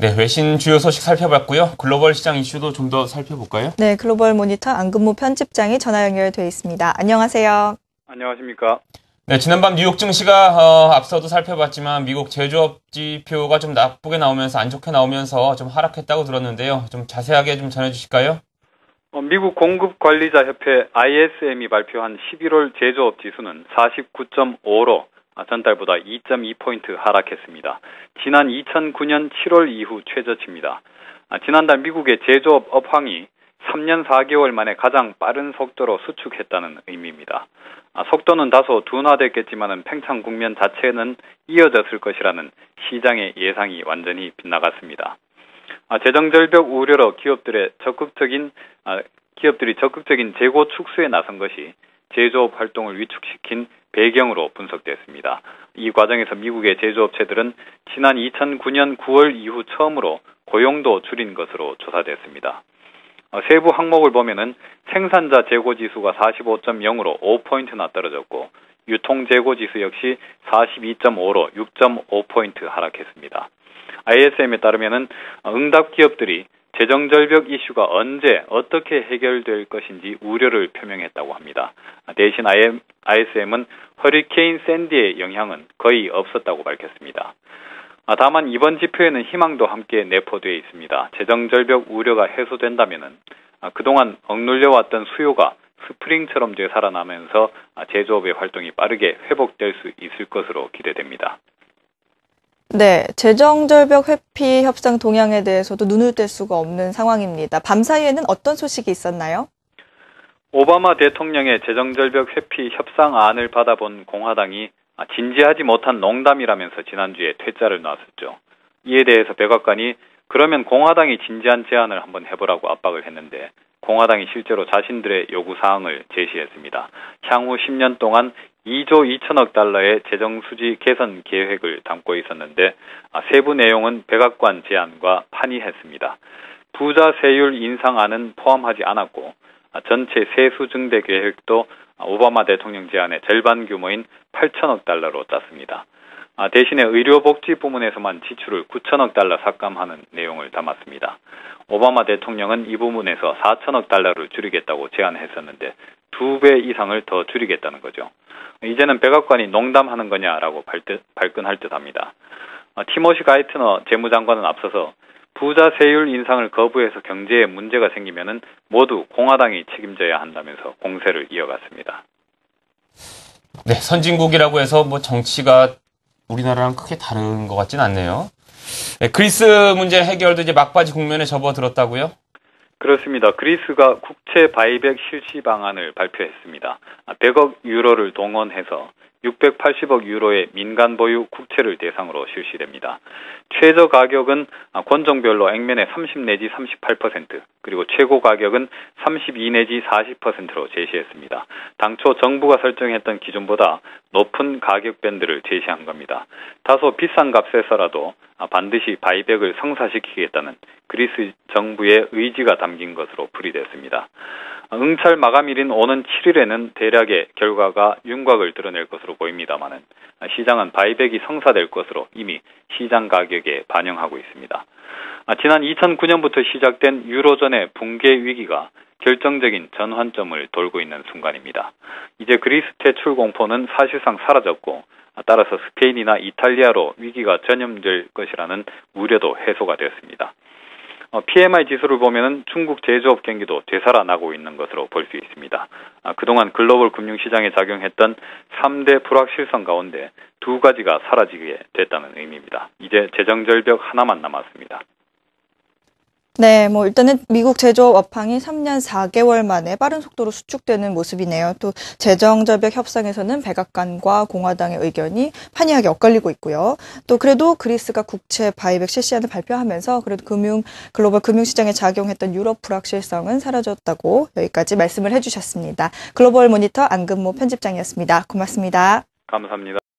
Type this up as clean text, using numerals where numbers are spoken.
네, 외신 주요 소식 살펴봤고요. 글로벌 시장 이슈도 좀 더 살펴볼까요? 네, 글로벌 모니터 안근무 편집장이 전화 연결돼 있습니다. 안녕하세요. 안녕하십니까. 네, 지난밤 뉴욕 증시가 앞서도 살펴봤지만 미국 제조업 지표가 좀 나쁘게 나오면서 안 좋게 나오면서 좀 하락했다고 들었는데요. 좀 자세하게 좀 전해주실까요? 미국 공급관리자협회 ISM이 발표한 11월 제조업 지수는 49.5로 전달보다 2.2포인트 하락했습니다. 지난 2009년 7월 이후 최저치입니다. 지난달 미국의 제조업 업황이 3년 4개월 만에 가장 빠른 속도로 수축했다는 의미입니다. 속도는 다소 둔화됐겠지만 팽창 국면 자체는 이어졌을 것이라는 시장의 예상이 완전히 빗나갔습니다. 재정절벽 우려로 기업들이 적극적인 재고 축소에 나선 것이 제조업 활동을 위축시킨 배경으로 분석됐습니다. 이 과정에서 미국의 제조업체들은 지난 2009년 9월 이후 처음으로 고용도 줄인 것으로 조사됐습니다. 세부 항목을 보면은 생산자 재고 지수가 45.0으로 5포인트나 떨어졌고 유통 재고 지수 역시 42.5로 6.5포인트 하락했습니다. ISM에 따르면은 응답 기업들이 재정절벽 이슈가 언제 어떻게 해결될 것인지 우려를 표명했다고 합니다. 대신 ISM은 허리케인 샌디의 영향은 거의 없었다고 밝혔습니다. 다만 이번 지표에는 희망도 함께 내포되어 있습니다. 재정절벽 우려가 해소된다면은 그동안 억눌려왔던 수요가 스프링처럼 되살아나면서 제조업의 활동이 빠르게 회복될 수 있을 것으로 기대됩니다. 네, 재정절벽 회피 협상 동향에 대해서도 눈을 뗄 수가 없는 상황입니다. 밤사이에는 어떤 소식이 있었나요? 오바마 대통령의 재정절벽 회피 협상안을 받아본 공화당이 진지하지 못한 농담이라면서 지난주에 퇴짜를 놨었죠. 이에 대해서 백악관이 그러면 공화당이 진지한 제안을 한번 해보라고 압박을 했는데 공화당이 실제로 자신들의 요구사항을 제시했습니다. 향후 10년 동안 2조 2천억 달러의 재정수지 개선 계획을 담고 있었는데 세부 내용은 백악관 제안과 판이했습니다. 부자 세율 인상안은 포함하지 않았고 전체 세수 증대 계획도 오바마 대통령 제안의 절반 규모인 8천억 달러로 짰습니다. 대신에 의료복지 부문에서만 지출을 9천억 달러 삭감하는 내용을 담았습니다. 오바마 대통령은 이 부분에서 4천억 달러를 줄이겠다고 제안했었는데 2배 이상을 더 줄이겠다는 거죠. 이제는 백악관이 농담하는 거냐라고 발끈할 듯합니다. 티모시 가이트너 재무장관은 앞서서 부자 세율 인상을 거부해서 경제에 문제가 생기면은 모두 공화당이 책임져야 한다면서 공세를 이어갔습니다. 네, 선진국이라고 해서 뭐 정치가 우리나라랑 크게 다른 것 같진 않네요. 네, 그리스 문제 해결도 이제 막바지 국면에 접어들었다고요? 그렇습니다. 그리스가 국채 바이백 실시 방안을 발표했습니다. 100억 유로를 동원해서 680억 유로의 민간 보유 국채를 대상으로 실시됩니다. 최저 가격은 권종별로 액면의 30 내지 38%, 그리고 최고 가격은 32 내지 40%로 제시했습니다. 당초 정부가 설정했던 기준보다 높은 가격 밴드를 제시한 겁니다. 다소 비싼 값에서라도 반드시 바이백을 성사시키겠다는 그리스 정부의 의지가 담긴 것으로 풀이됐습니다. 응찰 마감일인 오는 7일에는 대략의 결과가 윤곽을 드러낼 것으로 보입니다만은 시장은 바이백이 성사될 것으로 이미 시장 가격에 반영하고 있습니다. 지난 2009년부터 시작된 유로존의 붕괴 위기가 결정적인 전환점을 돌고 있는 순간입니다. 이제 그리스 퇴출 공포는 사실상 사라졌고 따라서 스페인이나 이탈리아로 위기가 전염될 것이라는 우려도 해소가 되었습니다. PMI 지수를 보면은 중국 제조업 경기도 되살아나고 있는 것으로 볼 수 있습니다. 그동안 글로벌 금융시장에 작용했던 3대 불확실성 가운데 2가지가 사라지게 됐다는 의미입니다. 이제 재정절벽 하나만 남았습니다. 네, 일단은 미국 제조업 업황이 3년 4개월 만에 빠른 속도로 수축되는 모습이네요. 또 재정절벽 협상에서는 백악관과 공화당의 의견이 판이하게 엇갈리고 있고요. 또 그래도 그리스가 국채 바이백 실시안을 발표하면서 그래도 글로벌 금융시장에 작용했던 유럽 불확실성은 사라졌다고 여기까지 말씀을 해주셨습니다. 글로벌 모니터 안근모 편집장이었습니다. 고맙습니다. 감사합니다.